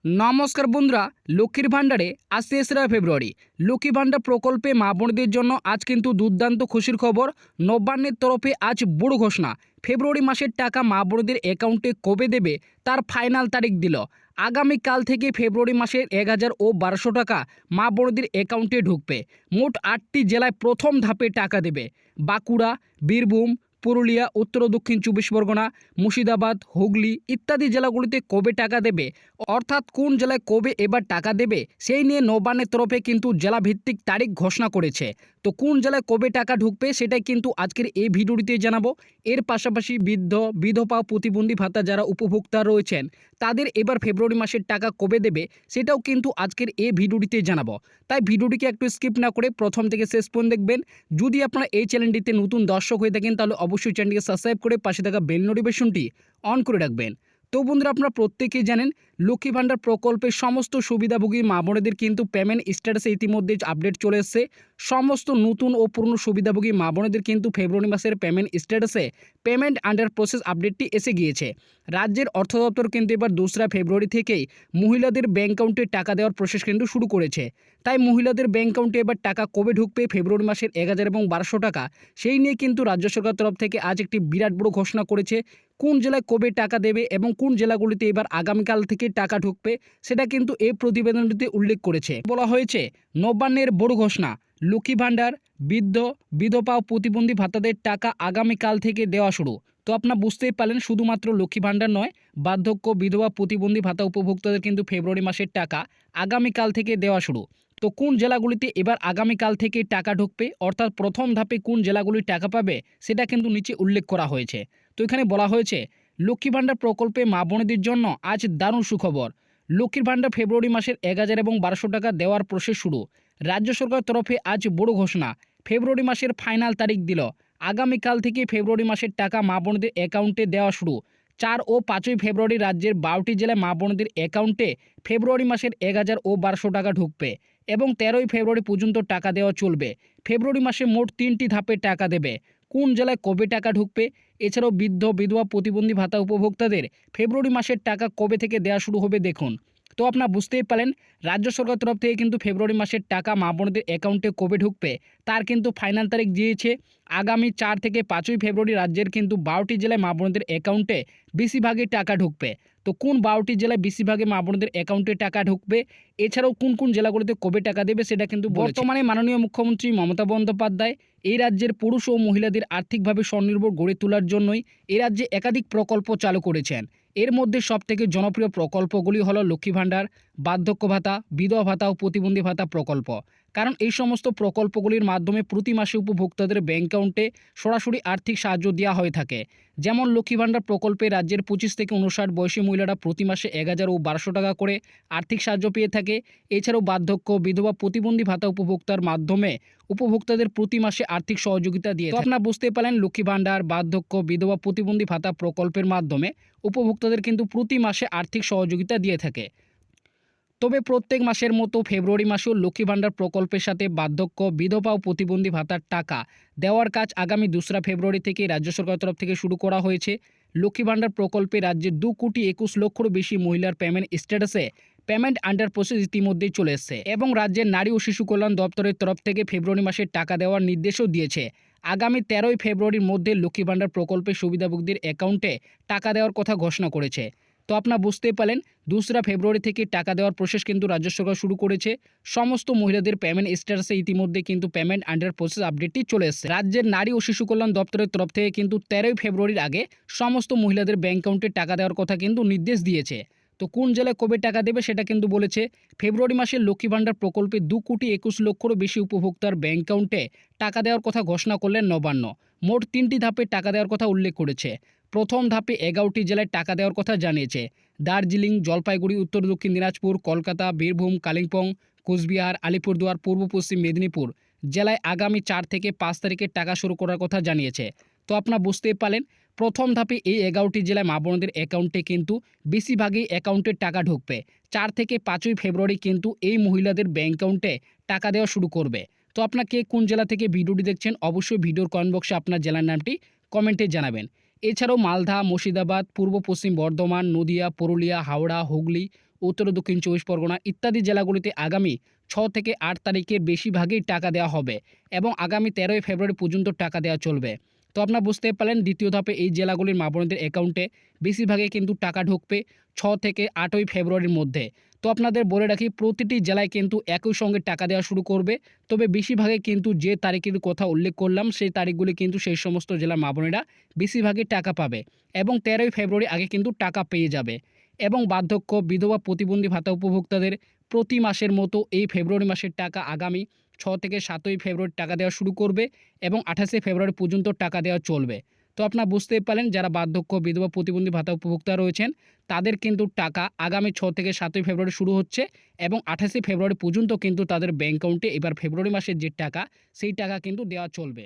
নমস্কার বন্ধুরা, লক্ষ্মীর ভাণ্ডারে আজ ৩রা ফেব্রুয়ারি লক্ষ্মী ভাণ্ডার প্রকল্পে মা বোনদের জন্য আজ কিন্তু দুর্দান্ত খুশির খবর। নবান্নের তরফে আজ বড় ঘোষণা। ফেব্রুয়ারি মাসের টাকা মা বোনদের অ্যাকাউন্টে কবে দেবে তার ফাইনাল তারিখ দিল। আগামীকাল থেকে ফেব্রুয়ারি মাসের ১,০০০ ও ১,২০০ টাকা মা বোনদের অ্যাকাউন্টে ঢুকবে। মোট ৮টি জেলায় প্রথম ধাপে টাকা দেবে। বাঁকুড়া, বীরভূম, পুরুলিয়া, উত্তর ও দক্ষিণ ২৪ পরগনা, মুর্শিদাবাদ, হুগলি ইত্যাদি জেলাগুলিতে কবে টাকা দেবে, অর্থাৎ কোন জেলায় কবে এবার টাকা দেবে সেই নিয়ে নবান্নের তরফে কিন্তু জেলাভিত্তিক তারিখ ঘোষণা করেছে। তো কোন জেলায় কবে টাকা ঢুকবে সেটাই কিন্তু আজকের এই ভিডিওটিতে জানাবো। এর পাশাপাশি বৃদ্ধ, বিধবা, প্রতিবন্ধী ভাতা যারা উপভোক্তা রয়েছেন তাদের এবার ফেব্রুয়ারি মাসের টাকা কবে দেবে সেটাও কিন্তু আজকের এই ভিডিওটিতে জানাবো। তাই ভিডিওটিকে একটু স্কিপ না করে প্রথম থেকে শেষ পর্যন্ত দেখবেন। যদি আপনারা এই চ্যানেলটিতে নতুন দর্শক হয়ে থাকেন তাহলে অবশ্যই চ্যানেলটিকে সাবস্ক্রাইব করে পাশে থাকা বেল নোটিফিকেশনটি অন করে রাখবেন। তো বন্ধুরা, আপনারা প্রত্যেকেই জানেন লক্ষ্মী ভাণ্ডার প্রকল্পের সমস্ত সুবিধাভোগী মা বোনেদের কিন্তু পেমেন্ট স্ট্যাটাসে ইতিমধ্যে আপডেট চলে এসেছে। সমস্ত নতুন ও পুরনো সুবিধাভোগী মা বোনেদের কিন্তু ফেব্রুয়ারি মাসের পেমেন্ট স্ট্যাটাসে পেমেন্ট আন্ডার প্রসেস আপডেটটি এসে গিয়েছে। রাজ্যের অর্থ দপ্তর কিন্তু এবার ২রা ফেব্রুয়ারি থেকেই মহিলাদের ব্যাঙ্ক অ্যাকাউন্টে টাকা দেওয়ার প্রসেস কিন্তু শুরু করেছে। তাই মহিলাদের ব্যাঙ্ক অ্যাকাউন্টে এবার টাকা কবে ঢুকবে ফেব্রুয়ারি মাসের ১,০০০ এবং ১,২০০ টাকা সেই নিয়ে কিন্তু রাজ্য সরকার তরফ থেকে আজ একটি বিরাট বড় ঘোষণা করেছে। কোন জেলায় কবে টাকা দেবে এবং কোন জেলাগুলিতে এবার আগামীকাল থেকে টাকা ঢুকবে সেটা কিন্তু এই প্রতিবেদনটিতে উল্লেখ করেছে। বলা হয়েছে নবান্নের বড় ঘোষণা, লক্ষ্মী ভাণ্ডার, বৃদ্ধ, বিধবা ও প্রতিবন্ধী ভাতাদের টাকা আগামীকাল থেকে দেওয়া শুরু। তো আপনারা বুঝতেই পারলেন, শুধুমাত্র লক্ষ্মী ভাণ্ডার নয়, বার্ধক্য, বিধবা, প্রতিবন্ধী ভাতা উপভোক্তাদের কিন্তু ফেব্রুয়ারি মাসের টাকা আগামীকাল থেকে দেওয়া শুরু। তো কোন জেলাগুলিতে এবার আগামীকাল থেকে টাকা ঢুকবে, অর্থাৎ প্রথম ধাপে কোন জেলাগুলি টাকা পাবে সেটা কিন্তু নিচে উল্লেখ করা হয়েছে। তো এখানে বলা হয়েছে লক্ষ্মী ভাণ্ডার প্রকল্পে মা বোনেদের জন্য আজ দারুণ সুখবর। লক্ষ্মীর ভাণ্ডার ফেব্রুয়ারি মাসের ১,০০০ এবং ১,২০০ টাকা দেওয়ার প্রসেস শুরু। রাজ্য সরকার তরফে আজ বড় ঘোষণা, ফেব্রুয়ারি মাসের ফাইনাল তারিখ দিল। আগামীকাল থেকে ফেব্রুয়ারি মাসের টাকা মা বোনদের অ্যাকাউন্টে দেওয়া শুরু। ৪ ও ৫ই ফেব্রুয়ারি রাজ্যের ১২টি জেলায় মা বোনদের অ্যাকাউন্টে ফেব্রুয়ারি মাসের ১,০০০ ও ১,২০০ টাকা ঢুকবে এবং ১৩ই ফেব্রুয়ারি পর্যন্ত টাকা দেওয়া চলবে। ফেব্রুয়ারি মাসে মোট ৩টি ধাপে টাকা দেবে। কোন জেলায় কবে টাকা ঢুকবে, এছাড়াও বৃদ্ধ, বিধবা, প্রতিবন্ধী ভাতা উপভোক্তাদের ফেব্রুয়ারি মাসের টাকা কবে থেকে দেওয়া শুরু হবে দেখুন। তো আপনারা বুঝতেই পারেন রাজ্য সরকার তরফ থেকে কিন্তু ফেব্রুয়ারি মাসের টাকা মা বোনদের অ্যাকাউন্টে কবে ঢুকবে তার কিন্তু ফাইনাল তারিখ দিয়েছে। আগামী ৪ থেকে ৫ই ফেব্রুয়ারি রাজ্যের কিন্তু ১২টি জেলায় মা বোনদের অ্যাকাউন্টে বেশিরভাগই টাকা ঢুকবে। তো কোন ১২টি জেলায় বেশিরভাগে মা বোনদের অ্যাকাউন্টে টাকা ঢুকবে, এছাড়াও কোন কোন জেলাগুলিতে কবে টাকা দেবে সেটা কিন্তু বর্তমানে মাননীয় মুখ্যমন্ত্রী মমতা বন্দ্যোপাধ্যায় এই রাজ্যের পুরুষ ও মহিলাদের আর্থিকভাবে স্বনির্ভর গড়ে তোলার জন্যই এই রাজ্যে একাধিক প্রকল্প চালু করেছেন। এর মধ্যে সবথেকে জনপ্রিয় প্রকল্পগুলি হলো লক্ষ্মী ভাণ্ডার, বার্ধক্য ভাতা, বিধবা ভাতা ও প্রতিবন্ধী ভাতা প্রকল্প। কারণ এই সমস্ত প্রকল্পগুলির মাধ্যমে প্রতি মাসে উপভোক্তাদের ব্যাঙ্ক অ্যাকাউন্টে সরাসরি আর্থিক সাহায্য দেওয়া হয়ে থাকে। যেমন লক্ষ্মী ভাণ্ডার প্রকল্পে রাজ্যের ২৫ থেকে ৫৯ বয়সী মহিলারা প্রতি মাসে ১,০০০ ও ১,২০০ টাকা করে আর্থিক সাহায্য পেয়ে থাকে। এছাড়াও বার্ধক্য, বিধবা, প্রতিবন্ধী ভাতা উপভোক্তার মাধ্যমে উপভোক্তাদের প্রতি মাসে আর্থিক সহযোগিতা দিয়ে থাকে। আপনারা বুঝতে পারেন লক্ষ্মী ভাণ্ডার, বার্ধক্য, বিধবা, প্রতিবন্ধী ভাতা প্রকল্পের মাধ্যমে উপভোক্তাদের কিন্তু প্রতি মাসে আর্থিক সহযোগিতা দিয়ে থাকে। তবে প্রত্যেক মাসের মতো ফেব্রুয়ারি মাসেও লক্ষ্মী ভাণ্ডার প্রকল্পের সাথে বার্ধক্য, বিধবা ও প্রতিবন্ধী ভাতার টাকা দেওয়ার কাজ আগামী ২রা ফেব্রুয়ারি থেকে রাজ্য সরকারের তরফ থেকে শুরু করা হয়েছে। লক্ষ্মী ভাণ্ডার প্রকল্পে রাজ্যের ২,২১,০০,০০০ বেশি মহিলার পেমেন্ট স্ট্যাটাসে পেমেন্ট আন্ডার প্রসেস ইতিমধ্যেই চলে এসেছে এবং রাজ্যের নারী ও শিশু কল্যাণ দপ্তরের তরফ থেকে ফেব্রুয়ারি মাসের টাকা দেওয়ার নির্দেশও দিয়েছে। আগামী ১৩ই ফেব্রুয়ারির মধ্যে লক্ষ্মী ভাণ্ডার প্রকল্পের সুবিধাভোগীদের অ্যাকাউন্টে টাকা দেওয়ার কথা ঘোষণা করেছে। তো আপনারা বুঝতেই পারলেন ২রা ফেব্রুয়ারি থেকে টাকা দেওয়ার প্রসেস কিন্তু রাজ্য সরকার শুরু করেছে। সমস্ত মহিলাদের পেমেন্ট স্ট্যাটাসে ইতিমধ্যে কিন্তু পেমেন্ট আন্ডার প্রসেস আপডেটটি চলে এসেছে। রাজ্যের নারী ও শিশু কল্যাণ দপ্তরের তরফ থেকে কিন্তু ১৩ই ফেব্রুয়ারির আগে সমস্ত মহিলাদের ব্যাঙ্ক অ্যাকাউন্টে টাকা দেওয়ার কথা কিন্তু নির্দেশ দিয়েছে। তো কোন জেলায় কবে টাকা দেবে সেটা কিন্তু বলেছে। ফেব্রুয়ারি মাসে লক্ষ্মী ভাণ্ডার প্রকল্পে ২,২১,০০,০০০ বেশি উপভোক্তার ব্যাঙ্ক অ্যাকাউন্টে টাকা দেওয়ার কথা ঘোষণা করলেন নবান্ন। মোট ৩টি ধাপে টাকা দেওয়ার কথা উল্লেখ করেছে। প্রথম ধাপে ১১টি জেলায় টাকা দেওয়ার কথা জানিয়েছে। দার্জিলিং, জলপাইগুড়ি, উত্তর দক্ষিণ দিনাজপুর, কলকাতা, বীরভূম, কালিম্পং, কোচবিহার, আলিপুরদুয়ার, পূর্ব পশ্চিম মেদিনীপুর জেলায় আগামী ৪ থেকে ৫ তারিখে টাকা শুরু করার কথা জানিয়েছে। তো আপনারা বুঝতেই পারলেন প্রথম ধাপে এই ১১টি জেলায় মা বোনদের অ্যাকাউন্টে কিন্তু বেশিরভাগই অ্যাকাউন্টে টাকা ঢুকবে। ৪ থেকে ৫ই ফেব্রুয়ারি কিন্তু এই মহিলাদের ব্যাঙ্ক অ্যাকাউন্টে টাকা দেওয়া শুরু করবে। তো আপনাকে কোন জেলা থেকে ভিডিওটি দেখছেন অবশ্যই ভিডিওর কমেন্ট বক্সে আপনার জেলার নামটি কমেন্টে জানাবেন। এছাড়াও মালদা, মুর্শিদাবাদ, পূর্ব পশ্চিম বর্ধমান, নদিয়া, পুরুলিয়া, হাওড়া, হুগলি, উত্তর ও দক্ষিণ 24 পরগনা ইত্যাদি জেলাগুলিতে আগামী 6 থেকে 8 তারিখের বেশিরভাগই টাকা দেওয়া হবে এবং আগামী 13ই ফেব্রুয়ারি পর্যন্ত টাকা দেওয়া চলবে। তো আপনারা বুঝতে পারলেন দ্বিতীয় ধাপে এই জেলাগুলির মা বোনদের অ্যাকাউন্টে বেশিরভাগই কিন্তু টাকা ঢুকবে 6 থেকে 8ই ফেব্রুয়ারির মধ্যে। তো আপনাদের বলে রাখি প্রতিটি জেলায় কিন্তু একই সঙ্গে টাকা দেওয়া শুরু করবে, তবে বেশিরভাগই কিন্তু যে তারিখের কথা উল্লেখ করলাম সেই তারিখগুলি কিন্তু সেই সমস্ত জেলার মা বোনেরা বেশিরভাগই টাকা পাবে এবং 13ই ফেব্রুয়ারি আগে কিন্তু টাকা পেয়ে যাবে। এবং বার্ধক্য, বিধবা, প্রতিবন্ধী ভাতা উপভোক্তাদের প্রতি মাসের মতো এই ফেব্রুয়ারি মাসের টাকা আগামী 6 থেকে 7ই ফেব্রুয়ারি টাকা দেওয়া শুরু করবে এবং 28শে ফেব্রুয়ারি পর্যন্ত টাকা দেওয়া চলবে। তো আপনারা বুঝতেই পারলেন যারা বার্ধক্য, বিধবা, প্রতিবন্ধী ভাতা উপভোক্তা রয়েছেন তাদের কিন্তু টাকা আগামী 6 থেকে 7ই ফেব্রুয়ারি শুরু হচ্ছে এবং 28শে ফেব্রুয়ারি পর্যন্ত কিন্তু তাদের ব্যাঙ্ক অ্যাকাউন্টে এবার ফেব্রুয়ারি মাসের যে টাকা সেই টাকা কিন্তু দেওয়া চলবে।